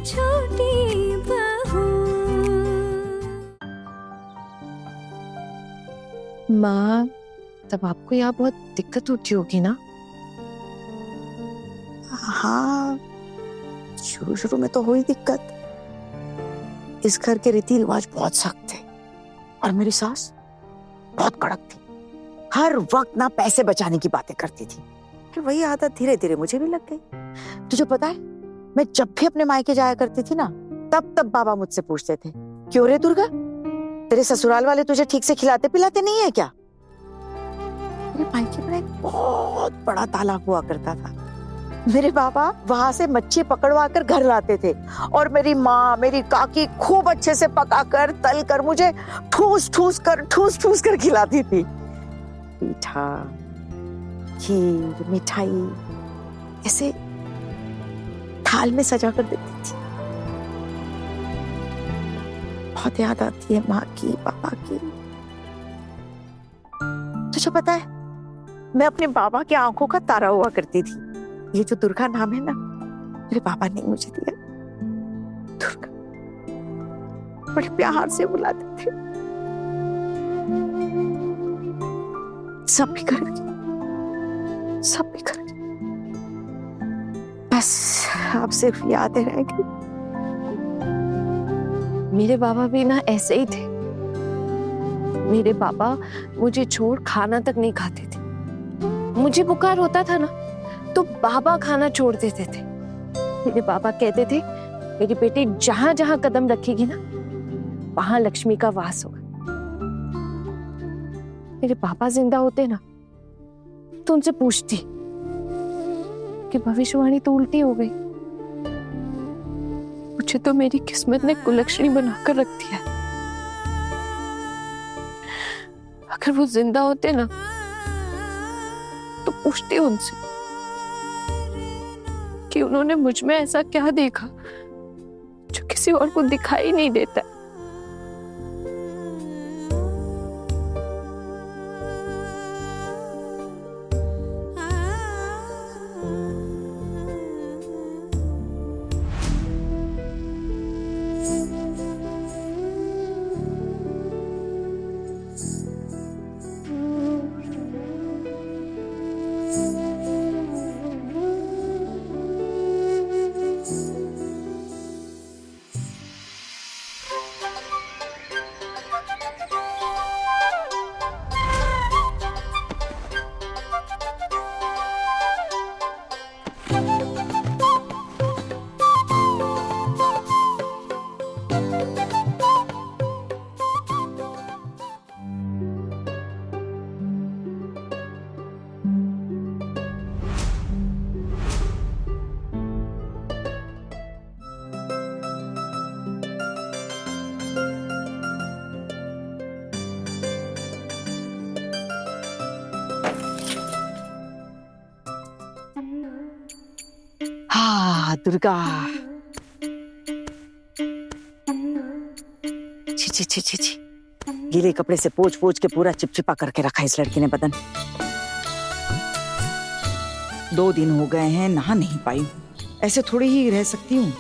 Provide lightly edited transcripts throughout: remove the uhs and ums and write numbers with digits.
छोटी बहू। माँ, तब आपको यहाँ बहुत दिक्कत होती होगी ना? हाँ, शुरू शुरू में तो हुई दिक्कत। इस घर के रीति रिवाज बहुत सख्त थे और मेरी सास बहुत कड़क थी। हर वक्त ना पैसे बचाने की बातें करती थी। फिर वही आदत धीरे धीरे मुझे भी लग गई। तुझे पता है, मैं जब भी अपने मायके जाया करती थी ना, तब तब बाबा मुझसे पूछते थे, क्यों रे दुर्गा, तेरे ससुराल वाले तुझे ठीक से खिलाते पिलाते नहीं है क्या? मेरे मायके में एक बहुत बड़ा तालाब हुआ करता था। मेरे बाबा वहां से मच्छी पकड़वा कर घर लाते थे और मेरी माँ, मेरी काकी खूब अच्छे से पकाकर तल कर मुझे ठूस ठूस कर खिलाती थी। मीठा, खीर, मिठाई ऐसे थाल में सजा कर देती थी। बहुत याद आती है माँ की, पापा की। तुझे पता है, मैं अपने बाबा की आंखों का तारा हुआ करती थी। ये जो दुर्गा नाम है ना, मेरे पापा ने मुझे दिया। दुर्गा बड़े प्यार से बुलाते थे। सब भी करेंगे, सब भी करेंगे, बस आप सिर्फ यादें रहेंगी। मेरे बाबा भी ना ऐसे ही थे। मेरे पापा मुझे छोड़ खाना तक नहीं खाते थे। मुझे बुखार होता था ना, तो बाबा खाना छोड़ देते थे। मेरे पापा कहते थे, मेरी बेटी जहां जहां कदम रखेगी ना, वहां लक्ष्मी का वास होगा। मेरे पापा जिंदा होते ना, तो उनसे पूछती कि भविष्यवाणी तो उल्टी हो गई। मुझे तो मेरी किस्मत ने कुलक्षणी बनाकर रख दिया। अगर वो जिंदा होते ना, तो पूछती उनसे कि उन्होंने मुझ में ऐसा क्या देखा जो किसी और को दिखाई नहीं देता। हाँ दुर्गा, छी छी छी छी छी, गीले कपड़े से पोंछ पोंछ के पूरा चिपचिपा करके रखा इस लड़की ने बदन। 2 दिन हो गए हैं, नहा नहीं पाई हूँ। ऐसे थोड़ी ही रह सकती हूँ।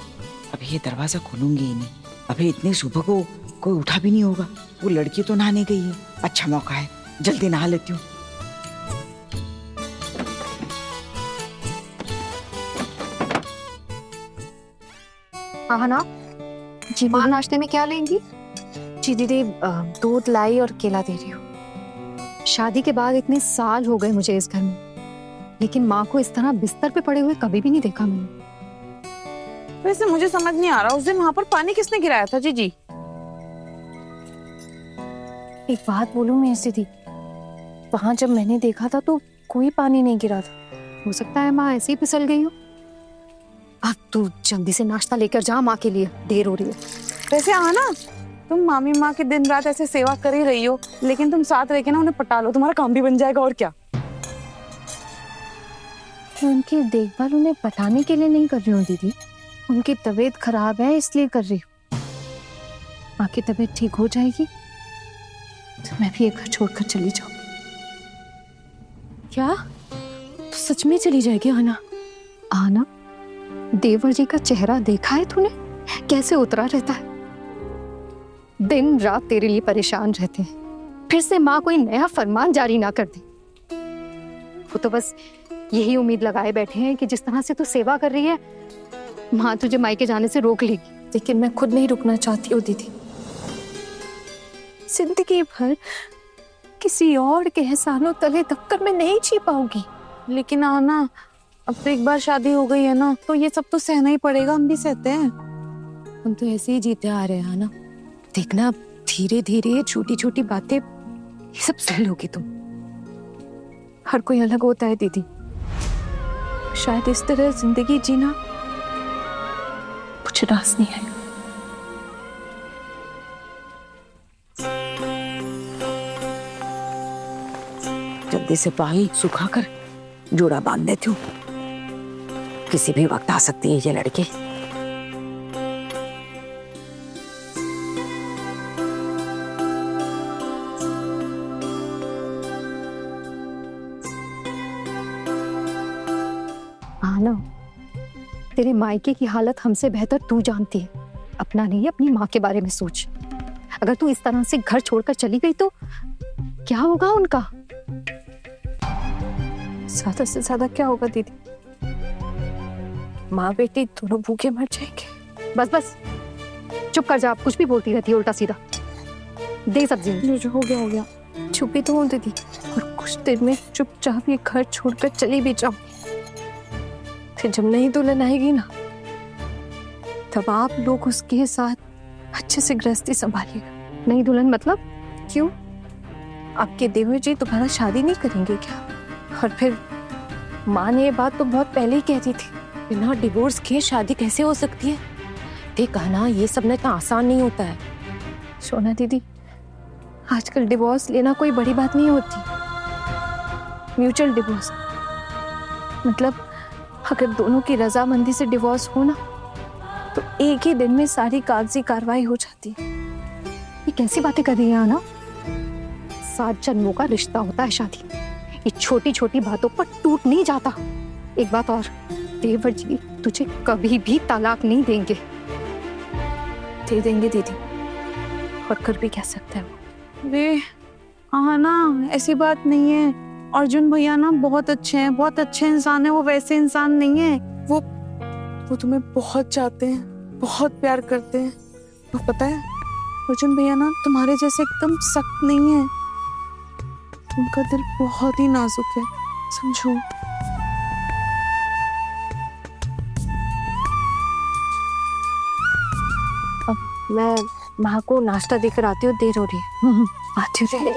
अभी ये दरवाजा खोलूंगी ही नहीं। अभी इतनी सुबह को कोई उठा भी नहीं होगा। वो लड़की तो नहाने गई है, अच्छा मौका है, जल्दी नहा लेती हूँ। आहना जी, माँ नाश्ते में क्या लेंगी? जी दीदी, दूध लाई और केला दे रही हूँ। शादी के बाद इतने साल हो गए मुझे इस घर में, लेकिन माँ को इस तरह बिस्तर पे पड़े हुए कभी भी नहीं देखा मैंने। वैसे मुझे समझ नहीं आ रहा, उस दिन वहां पर पानी किसने गिराया था? जीजी, एक बात बोलूं मैं दीदी, वहां जब मैंने देखा था तो कोई पानी नहीं गिरा था। हो सकता है माँ ऐसे ही फिसल गई हो। अब तू जल्दी से नाश्ता लेकर जा, माँ के लिए देर हो रही है। वैसे आना, तुम मामी माँ की दिन रात ऐसे सेवा कर ही रही हो, लेकिन तुम साथ रह के ना उन्हें पटा लो, तुम्हारा काम भी बन जाएगा। और क्या, मैं उनकी देखभाल उन्हें पटाने के लिए नहीं कर रही हूँ दीदी, उनकी तबीयत खराब है इसलिए कर रही हूँ। माँ की तबीयत ठीक हो जाएगी तो मैं भी ये घर छोड़कर चली जाऊंगी। क्या तो सच में चली जाएगी आना? आना, देवर जी का चेहरा देखा है तूने? कैसे उतरा रहता है। दिन रात तेरे लिए परेशान रहते हैं, फिर से माँ कोई नया फरमान जारी ना कर दे। वो तो बस यही उम्मीद लगाए बैठे हैं कि जिस तरह से तू सेवा कर रही है, माँ तुझे मायके जाने से रोक लेगी। लेकिन मैं खुद नहीं रुकना चाहती हूँ दीदी। जिंदगी भर किसी और के एहसानों तले दबकर मैं नहीं जी पाऊंगी। लेकिन आना, अब तो एक बार शादी हो गई है ना, तो ये सब तो सहना ही पड़ेगा। हम भी सहते हैं। हम तो ऐसे ही जीते आ रहे हैं ना। देखना धीरे धीरे छोटी छोटी बातें ये सब सह लोगी तुम। हर कोई अलग होता है दीदी। शायद इस तरह जिंदगी जीना कुछ रास नहीं है। जल्दी से पाही सुखाकर जोड़ा बांध देती हूँ। किसी भी वक्त आ सकती है ये लड़के। आना, तेरे मायके की हालत हमसे बेहतर तू जानती है। अपना नहीं, अपनी माँ के बारे में सोच। अगर तू इस तरह से घर छोड़कर चली गई तो क्या होगा उनका? ज्यादा से ज्यादा क्या होगा दीदी? माँ बेटी दोनों भूखे मर जाएंगे। बस बस चुप कर जा। आप कुछ भी बोलती रहती है उल्टा सीधा। दे सब्जी। जो हो गया चुप ही तो हूँ दीदी। और कुछ देर में चुपचाप ये घर छोड़कर चली भी जाऊंगी। फिर जब नई दुल्हन आएगी ना, तब आप लोग उसके साथ अच्छे से गृहस्थी संभालिएगा। नई दुल्हन मतलब? क्यों? आपके देवर जी दोबारा शादी नहीं करेंगे क्या? और फिर माँ ने ये बात तो बहुत पहले ही कह दी थी, बिना डिवोर्स के शादी कैसे हो सकती है। देखा ना, ये सब ना इतना आसान नहीं होता है। सोना दीदी, आजकल डिवोर्स लेना कोई बड़ी बात नहीं होती। म्यूचुअल डिवोर्स मतलब अगर दोनों की रजामंदी से डिवोर्स हो ना, तो एक ही दिन में सारी कागजी कार्रवाई हो जाती है। ये कैसी बातें कर रही है आना? 7 जन्मों का रिश्ता होता है शादी। ये छोटी छोटी बातों पर टूट नहीं जाता। एक बात और, देवर जी तुझे कभी भी तलाक नहीं देंगे। दे देंगे दीदी, और कर भी क्या सकते हैं वो। अरे हाँ ना, ऐसी बात नहीं है। अर्जुन भैया ना बहुत अच्छे हैं, बहुत अच्छे इंसान है। वो वैसे इंसान नहीं है। वो तुम्हें बहुत चाहते हैं, बहुत प्यार करते हैं। तो पता है, अर्जुन भैया ना तुम्हारे जैसे एकदम सख्त नहीं है। उनका दिल बहुत ही नाजुक है, समझो। अब मैं माँ को नाश्ता देकर आती हूँ, देर हो रही है। आती हूँ।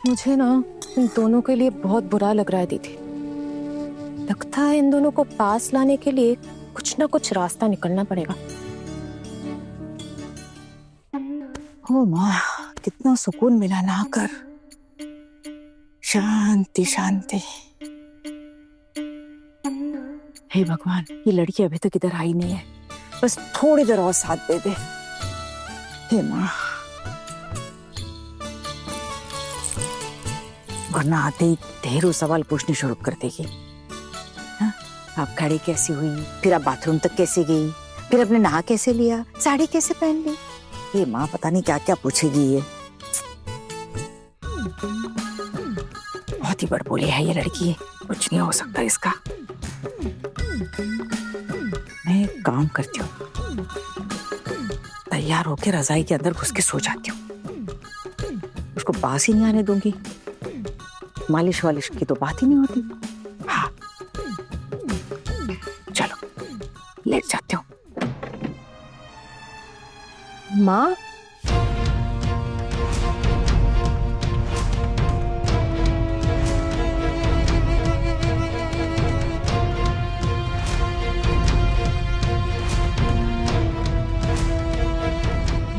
मुझे ना इन दोनों के लिए बहुत बुरा लग रहा है दीदी। लगता है इन दोनों को पास लाने के लिए कुछ ना कुछ रास्ता निकलना पड़ेगा। ओ माँ, कितना सुकून मिला नहाकर। शांति शांति। हे भगवान, ये लड़की अभी तक इधर आई नहीं है। बस थोड़ी देर और साथ दे दे। हे माँ, वरना आते ही ढेरों सवाल पूछने शुरू कर देगी। हाँ? आप खड़ी कैसी हुई, फिर आप बाथरूम तक कैसे गई, फिर आपने नहा कैसे लिया, साड़ी कैसे पहन ली। ये माँ पता नहीं क्या क्या पूछेगी। ये बहुत ही बड़बोली है ये लड़की। कुछ नहीं हो सकता इसका। मैं एक काम करती हूँ, तैयार होकर रजाई के अंदर घुस के सो जाती हूँ। उसको पास ही नहीं आने दूंगी। मालिश वालिश की तो बात ही नहीं होती। हाँ, चलो लेट जाती हूँ। माँ,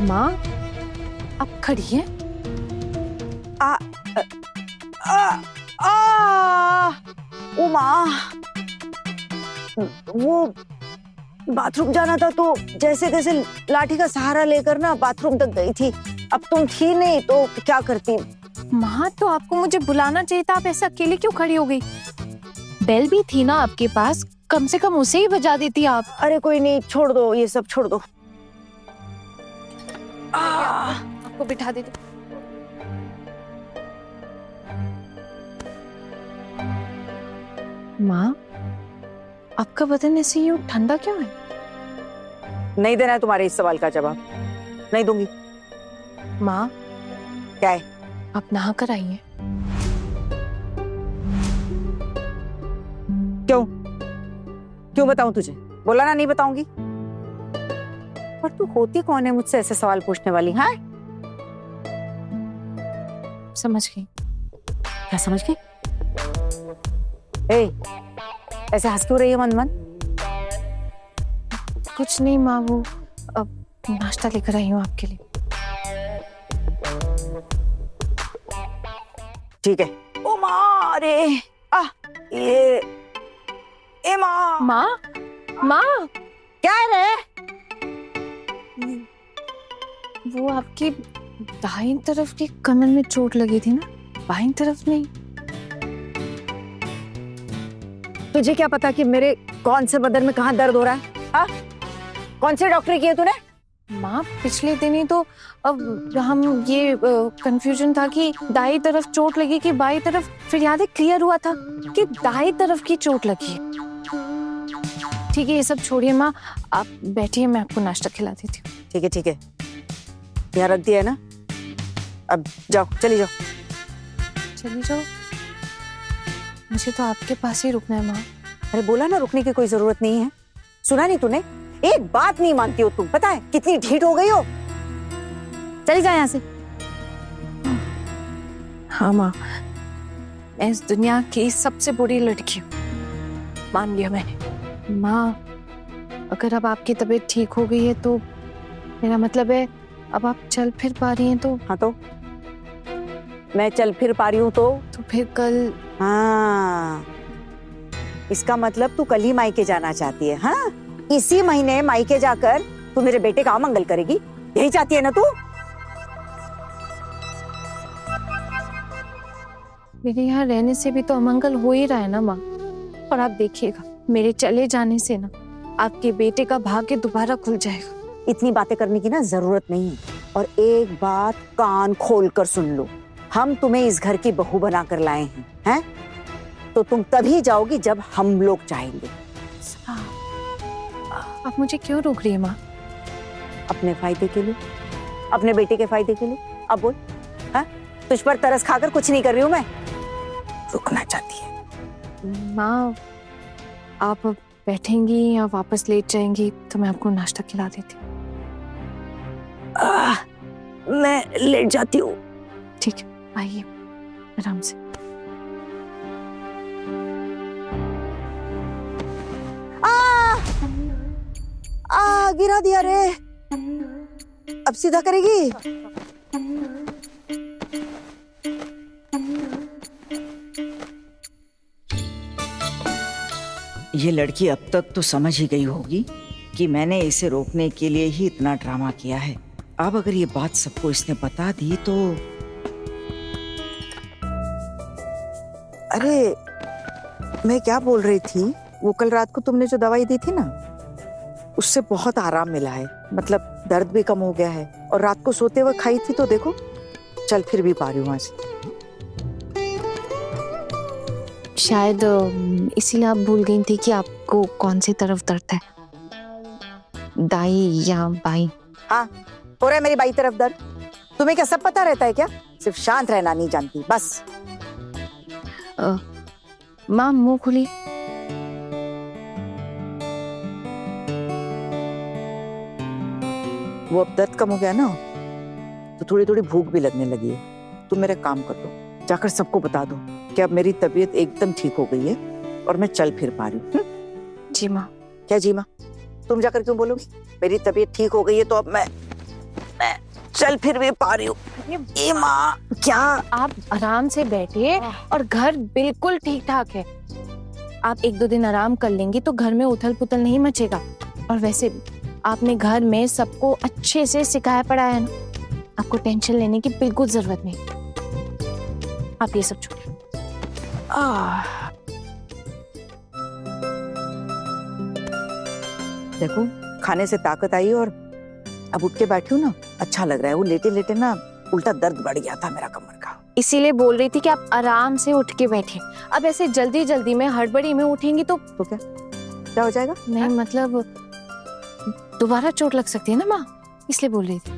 माँ आप खड़ी हैं? ओ माँ, वो बाथरूम जाना था तो जैसे तैसे लाठी का सहारा लेकर ना बाथरूम तक गई थी। अब तुम थी नहीं तो क्या करती। माँ, तो आपको मुझे बुलाना चाहिए था। आप ऐसे अकेले क्यों खड़ी हो गई? बेल भी थी ना आपके पास, कम से कम उसे ही बजा देती आप। अरे कोई नहीं, छोड़ दो ये सब, छोड़ दो। आपको बिठा देती। माँ, आपका बदन ऐसे यूं ठंडा क्यों है? नहीं देना है तुम्हारे इस सवाल का जवाब, नहीं दूंगी। माँ, क्या है? आप नहा कर आई हैं। क्यों? क्यों बताऊं तुझे? बोला ना नहीं बताऊंगी। पर तू होती कौन है मुझसे ऐसे सवाल पूछने वाली? हाँ, समझ गई। क्या समझ गई? ए, ऐसे हंस क्यों रही है मन मन? कुछ नहीं माँ, वो अब नाश्ता लेकर आई हूँ आपके लिए। ठीक है। ओ माँ, अरे ये ए माँ। माँ, माँ, क्या है रे? वो आपकी दाहिनी तरफ की कमर में चोट लगी थी ना, बाईं तरफ नहीं। तुझे क्या पता कि मेरे कौन से बदन में कहाँ दर्द हो रहा है? हाँ? कौन से डॉक्टर किए तूने? माँ, पिछले दिन ही तो अब हम ये कंफ्यूजन था कि दाई तरफ चोट लगी कि बाई तरफ, फिर याद है क्लियर हुआ था कि दाई तरफ की चोट लगी है। ठीक है, ये सब छोड़िए माँ, आप बैठिए, मैं आपको नाश्ता खिला देती हूँ। ठीक है ठीक है, यहाँ रख दिया है ना, अब जाओ, चली जाओ। चली जाओ? मुझे तो आपके पास ही रुकना है माँ। अरे बोला ना रुकने की कोई जरूरत नहीं है। सुना नहीं तूने? एक बात नहीं मानती हो तुम, पता है कितनी ढीठ हो गई हो। चली जा यहाँ से। हाँ माँ, मैं इस दुनिया की सबसे बुरी लड़की हूँ, मान लिया मैंने। माँ, अगर अब आपकी तबीयत ठीक हो गई है तो मेरा मतलब है अब आप चल फिर पा रही हैं तो। हाँ तो मैं चल फिर पा रही हूँ तो फिर कल। हाँ, इसका मतलब तू कल ही मायके जाना चाहती है? हाँ, इसी महीने मायके जाकर तू मेरे बेटे का अमंगल करेगी, यही चाहती है ना तू? मेरे यहाँ रहने से भी तो अमंगल हो ही रहा है ना माँ। और आप देखिएगा, मेरे चले जाने से ना आपके बेटे का भाग्य दोबारा खुल जाएगा। इतनी बातें करने की ना जरूरत नहीं है। और एक बात कान खोल कर सुन लो, हम तुम्हें इस घर की बहू बनाकर लाए हैं, तो तुम तभी जाओगी जब हम लोग चाहेंगे। आप मुझे क्यों रोक रही है माँ? अपने फायदे के लिए, अपने बेटे के फायदे के लिए। अब बोल, हाँ? तुझ पर तरस खाकर कुछ नहीं कर रही हूँ मैं, रुकना चाहती है। माँ, आप बैठेंगी या वापस लेट जाएंगी तो मैं आपको नाश्ता खिला देती हूँ। मैं लेट जाती हूँ। ठीक है, आइए आराम से। गिरा दिया रे, अब सीधा करेगी? ये लड़की अब तक तो समझ ही गई होगी कि मैंने इसे रोकने के लिए ही इतना ड्रामा किया है। अब अगर ये बात सबको इसने बता दी तो। अरे मैं क्या बोल रही थी, वो कल रात को तुमने जो दवाई दी थी ना, उससे बहुत आराम मिला है। मतलब दर्द भी कम हो गया है। और रात को सोते हुए खाई थी तो देखो, चल फिर भी पा रही हूँ आज। शायद इसीलिए आप भूल गई थी कि आपको कौन सी तरफ दर्द है, दाई या बाई? हाँ, हो रहा है मेरी बाई तरफ दर्द। तुम्हें क्या सब पता रहता है क्या? सिर्फ शांत रहना नहीं जानती बस। माँ, मुंह खोलिए। वो अब दर्द कम हो गया ना, तो थोड़ी थोड़ी भूख भी लगने लगी है। तुम मेरा काम कर दो, जाकर सबको बता दो कि अब मेरी तबीयत एकदम ठीक हो गई है और मैं चल फिर पा रही हूँ। जी माँ। क्या जी माँ? तुम जाकर क्यों बोलोगी? मेरी तबीयत ठीक हो गई है तो अब मैं चल फिर भी पा रही हूँ। ए माँ, क्या? आप आराम से बैठिए, और घर बिल्कुल ठीक ठाक है। आप 1-2 दिन आराम कर लेंगी तो घर में उथल पुथल नहीं मचेगा। और वैसे भी आपने घर में सबको अच्छे से सिखाया पढ़ाया है ना, आपको टेंशन लेने की बिल्कुल जरूरत नहीं। आप ये सब छोड़िए। देखो खाने से ताकत आई और अब उठ के बैठी हूँ ना, अच्छा लग रहा है। वो लेटे लेटे ना उल्टा दर्द बढ़ गया था मेरा कमर का। इसीलिए बोल रही थी कि आप आराम से उठ के बैठे। अब ऐसे जल्दी जल्दी में हड़बड़ी में उठेंगी तो क्या हो जाएगा? नहीं मतलब दोबारा चोट लग सकती है ना माँ, इसलिए बोल रही थी।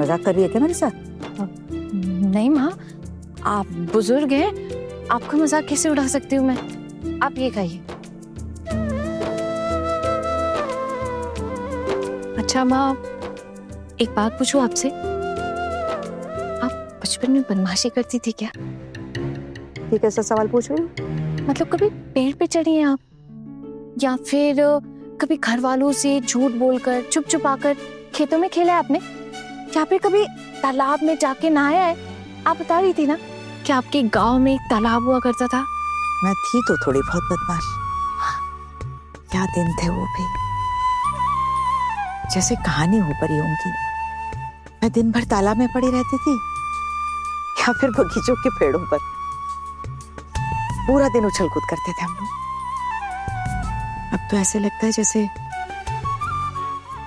मजाक कर रही है क्या मेरे साथ? नहीं माँ, आप बुजुर्ग हैं, आपका मजाक कैसे उड़ा सकती हूँ मैं? आप ये कहिए। अच्छा माँ, एक बात पूछूं आपसे, आप बचपन में बदमाशी करती थी क्या? ये कैसा सवाल पूछ रही हो? मतलब कभी पेड़ पे चढ़ी हैं आप, या फिर कभी घर वालों से झूठ बोलकर चुप चुप आकर खेतों में खेला है आपने, या फिर कभी तालाब में जाके नहाया है? आप बता रही थी ना कि आपके गांव में एक तालाब हुआ करता था। मैं थी तो थोड़ी बहुत बदमाश। क्या दिन थे वो भी, जैसे कहानी हो परियों की। मैं दिन भर तालाब में पड़ी रहती थी या फिर बगीचों के पेड़ों पर। पूरा दिन उछल कूद करते थे हम लोग। अब तो ऐसे लगता है जैसे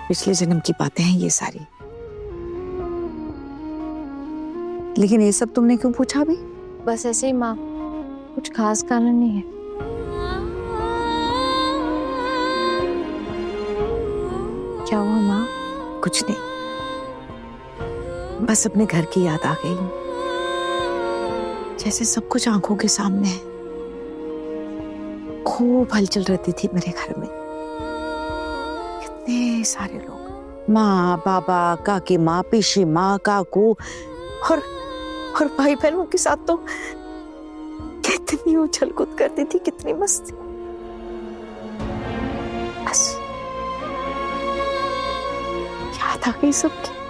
पिछले जन्म की बातें हैं ये सारी। लेकिन ये सब तुमने क्यों पूछा अभी? बस ऐसे ही माँ, कुछ खास कारण नहीं है। क्या हुआ माँ? कुछ नहीं, बस अपने घर की याद आ गई। जैसे सब कुछ आंखों के सामने है। खूब हलचल रहती थी मेरे घर में, कितने सारे लोग, माँ बाबा, काकी माँ, पीसी माँ, काकू और भाई बहनों के साथ तो कितनी उछल कूद करती थी, कितनी मस्ती। बस याद आ गई सबकी।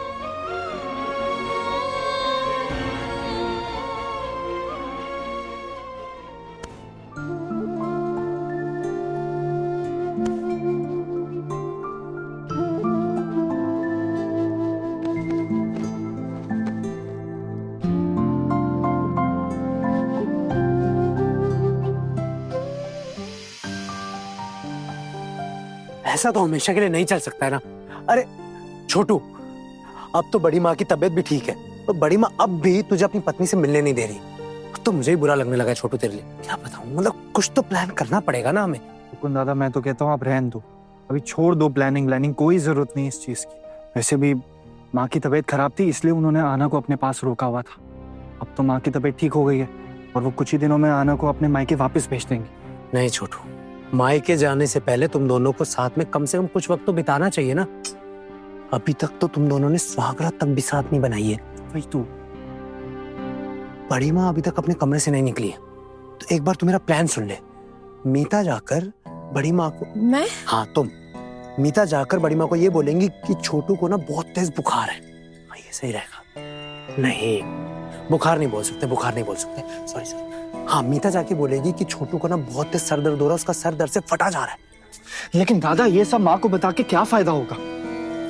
ऐसा तो हमेशा के लिए नहीं चल सकता है ना। अरे छोटू, अब तो बड़ी माँ की तबीयत भी ठीक है, तो बड़ी माँ अब भी तुझे अपनी पत्नी से मिलने नहीं दे रही। अब तो मुझे ही बुरा लगने लगा है छोटू तेरे लिए। क्या बताऊं, मतलब कुछ तो प्लान करना पड़ेगा ना हमें। मुकुंद दादा, मैं तो कहता हूँ आप रहने दो, अभी छोड़ दो प्लानिंग, कोई जरूरत नहीं इस चीज की। वैसे भी माँ की तबीयत खराब थी, इसलिए उन्होंने आना को अपने पास रोका हुआ था। अब तो माँ की तबीयत ठीक हो गई है और वो कुछ ही दिनों में आना को अपने मायके वापस भेज देंगे। नहीं छोटू, मायके जाने से पहले तुम दोनों को साथ में कम से कम कुछ वक्त तो बिताना चाहिए ना। अभी तक तो तुम दोनों ने सुहागरात तक भी साथ नहीं बनाई है। वही तो, बड़ी माँ अभी तक अपने कमरे से नहीं निकली है, तो एक बार तू मेरा प्लान सुन ले। मीता जाकर बड़ी माँ को, मैं? हाँ तुम, मीता जाकर बड़ी माँ को ये बोलेंगी कि छोटू को ना बहुत तेज बुखार है। हाँ, ये सही रहेगा। नहीं, बुखार नहीं बोल सकते, सॉरी। हाँ, मीता जाके बोलेगी कि छोटू को ना बहुत तेज सर दर्द हो रहा है, उसका सर दर्द से फटा जा रहा है। लेकिन दादा ये सब माँ को बता के क्या फायदा होगा?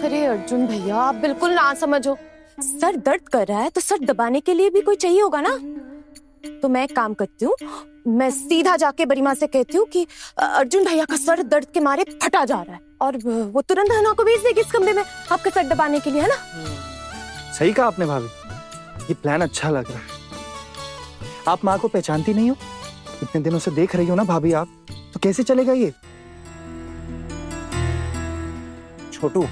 अरे अर्जुन भैया, आप बिल्कुल ना समझो। सर दर्द कर रहा है तो सर दबाने के लिए भी कोई चाहिए होगा ना। तो मैं एक काम करती हूँ, मैं सीधा जाके बड़ी माँ से कहती हूँ कि अर्जुन भैया का सर दर्द के मारे फटा जा रहा है, और वो तुरंत हना को भेज देगी इस कमरे में आपका सर दबाने के लिए, है ना? सही कहा आपने भाभी, ये प्लान अच्छा लग रहा है। आप माँ को पहचानती नहीं हो, इतने दिनों से देख रही हो ना भाभी आप, तो कैसे चलेगा ये? छोटू,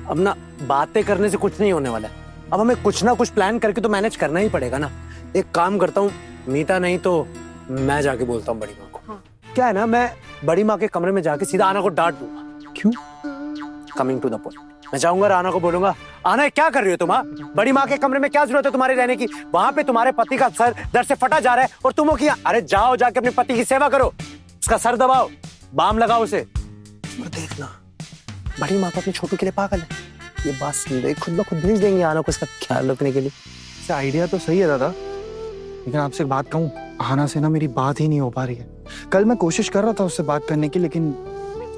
अब ना बातें करने से कुछ नहीं होने वाला है। अब हमें कुछ ना कुछ प्लान करके तो मैनेज करना ही पड़ेगा ना। एक काम करता हूँ, मीता नहीं तो मैं जाके बोलता हूँ बड़ी माँ को। हाँ। क्या है ना, मैं बड़ी माँ के कमरे में जाके सीधा आना को डांट दूंगा। क्यों? कमिंग टू द पॉइंट, मैं जाऊंगा राना को बोलूंगा, आना क्या कर रही हो तुम? बड़ी माँ के कमरे में क्या जरूरत है तुम्हारे रहने की? वहां पे तुम्हारे पति का सर दर्द से फटा जा रहा है और तुम हो किया। अरे जाओ जाके अपने पति की सेवा करो, उसका सर दबाओ, बाम लगाओ उसे। और देखना बड़ी माँ तो अपने छोटू के लिए पागल है। ये बात सुन ले, खुद ब खुद भेज देंगे आना को इसका ख्याल रखने के लिए। आइडिया तो सही है दादा, लेकिन आपसे एक बात कहूँ, आना से ना मेरी बात ही नहीं हो पा रही है। कल मैं कोशिश कर रहा था उससे बात करने की, लेकिन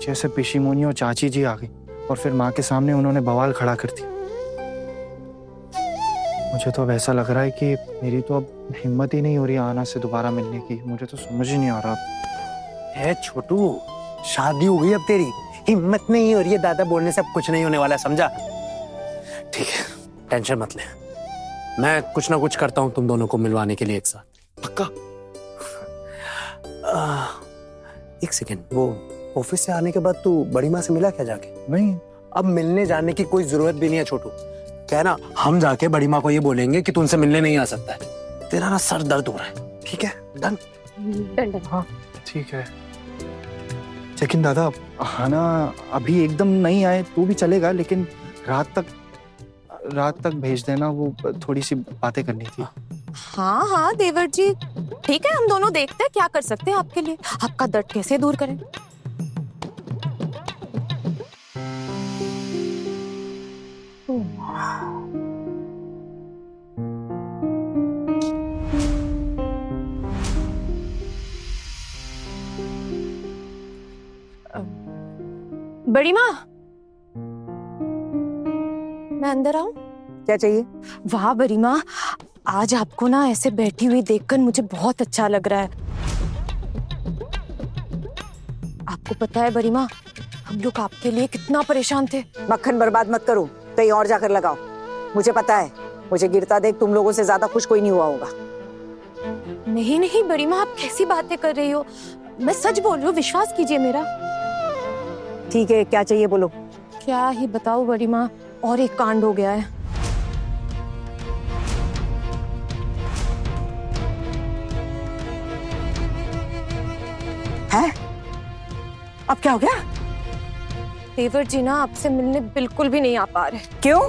जैसे पिशीमोनी और चाची जी आ गई और फिर माँ के सामने उन्होंने बवाल खड़ा कर दिया। मुझे तो अब ऐसा लग रहा है कि मेरी तो अब हिम्मत ही नहीं हो रही आना से दोबारा मिलने की। मुझे तो समझ ही नहीं आ रहा। है छोटू, शादी हो गई अब तेरी, हिम्मत नहीं हो रही है दादा बोलने से अब कुछ नहीं होने वाला, समझा? ठीक है, टेंशन मत ले, मैं कुछ ना कुछ करता हूँ तुम दोनों को मिलवाने के लिए एक साथ। पक्का? एक सेकेंड, वो ऑफिस से आने के बाद तू बड़ी माँ से मिला क्या जाके? नहीं। अब मिलने जाने की कोई जरूरत भी नहीं है छोटू, क्या है ना, हम जाके बड़ी माँ को ये बोलेंगे कि तू उनसे मिलने नहीं आ सकता है, तेरा ना सर दर्द हो रहा है, ठीक है? डन? डन। हाँ ठीक है, लेकिन दादा हाना अभी एकदम नहीं आए तो भी चलेगा, लेकिन रात तक भेज देना, वो थोड़ी सी बातें करनी थी। हाँ हाँ देवर जी, ठीक है, हम दोनों देखते हैं क्या कर सकते हैं आपके लिए, आपका दर्द कैसे दूर करें। बड़ी माँ, मैं अंदर आऊं? क्या चाहिए? वाह बड़ी माँ, आज आपको ना ऐसे बैठी हुई देखकर मुझे बहुत अच्छा लग रहा है। आपको पता है बड़ी माँ, हम लोग आपके लिए कितना परेशान थे। मक्खन बर्बाद मत करो, कहीं और जाकर लगाओ। मुझे पता है, मुझे गिरता देख तुम लोगों से ज्यादा खुश कोई नहीं हुआ होगा। नहीं नहीं बड़ी माँ, आप कैसी बातें कर रही हो, मैं सच बोल रही हूँ, विश्वास कीजिए मेरा। ठीक है, क्या चाहिए बोलो। क्या ही बताओ बड़ी माँ, और एक कांड हो गया है। हैं? अब क्या हो गया? देवर जी ना आपसे मिलने बिल्कुल भी नहीं आ पा रहे। क्यों?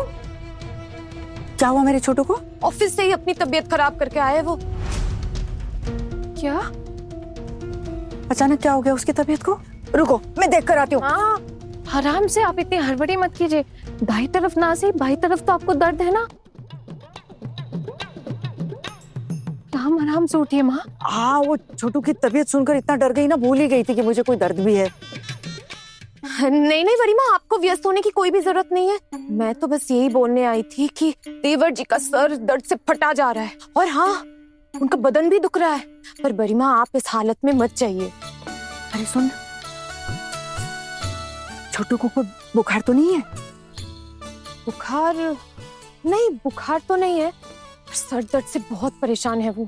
क्या हुआ मेरे छोटू को? ऑफिस से ही अपनी तबीयत खराब करके आए वो। क्या? अचानक क्या हो गया उसकी तबीयत को? रुको, मैं देख कर आती हूँ। हाँ, आराम से, आप इतनी हड़बड़ी मत कीजिए। दाई तरफ ना सही, बाई तरफ तो आपको दर्द है ना। आराम से उठिए माँ। हाँ, वो छोटू की तबीयत सुनकर इतना डर गई ना, भूल ही गई थी कि मुझे कोई दर्द भी है। नहीं नहीं बड़ी माँ, आपको व्यस्त होने की कोई भी जरूरत नहीं है। मैं तो बस यही बोलने आई थी कि देवर जी का सर दर्द से फटा जा रहा है, और हाँ, उनका बदन भी दुख रहा है। पर बड़ी माँ, आप इस हालत में मत जाइए। अरे सुन, छोटू को कोई बुखार तो नहीं है? बुखार नहीं, बुखार तो नहीं है, सर दर्द से बहुत परेशान है वो।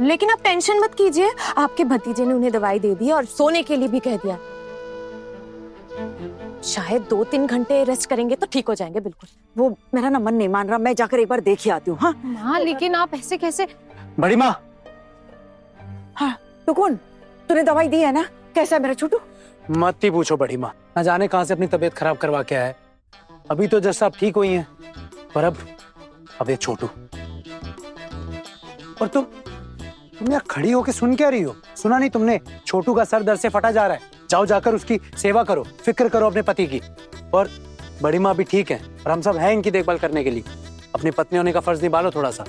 लेकिन आप टेंशन मत कीजिए, आपके भतीजे ने उन्हें दवाई दे दी और सोने के लिए भी कह दिया। शायद 2-3 घंटे रेस्ट करेंगे तो ठीक हो जाएंगे बिल्कुल। वो मेरा ना मन नहीं मान रहा, मैं जाकर एक बार देख ही आती हूँ। हाँ माँ, लेकिन आप ऐसे कैसे? बड़ी माँ। हाँ, तो कौन? तूने दवाई दी है ना? कैसा है मेरा छोटू? मत ही पूछो बड़ी माँ, ना जाने कहाँ से अपनी तबीयत खराब करवा के आए। अभी तो जस्ट आप ठीक हुई हैं, पर अब ये छोटू। और तुम यहाँ खड़ी होके सुन क्या रही हो? सुना नहीं तुमने? छोटू का सर दर्द से फटा जा रहा है, जाओ जाकर उसकी सेवा करो, फिक्र करो अपने पति की। और बड़ी माँ भी ठीक है, और हम सब हैं इनकी देखभाल करने के लिए। अपनी पत्नी होने का फर्ज निभा लो थोड़ा सा।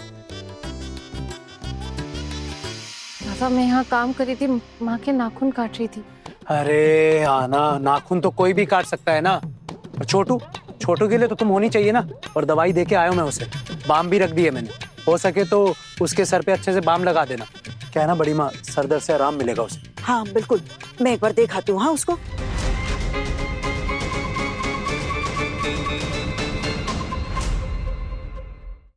दादा, मैं यहाँ काम कर रही थी, माँ के नाखून काट रही थी। अरे आना, नाखून तो कोई भी काट सकता है ना, और छोटू के लिए तो तुम होनी चाहिए ना। और दवाई देके आया हूं मैं उसे, बाम भी रख दी है मैंने, हो सके तो उसके सर पे अच्छे से बाम लगा देना। क्या है ना बड़ी माँ, सर दर्द से आराम मिलेगा उसे। हाँ बिल्कुल, मैं एक बार देख आती हूँ। हाँ उसको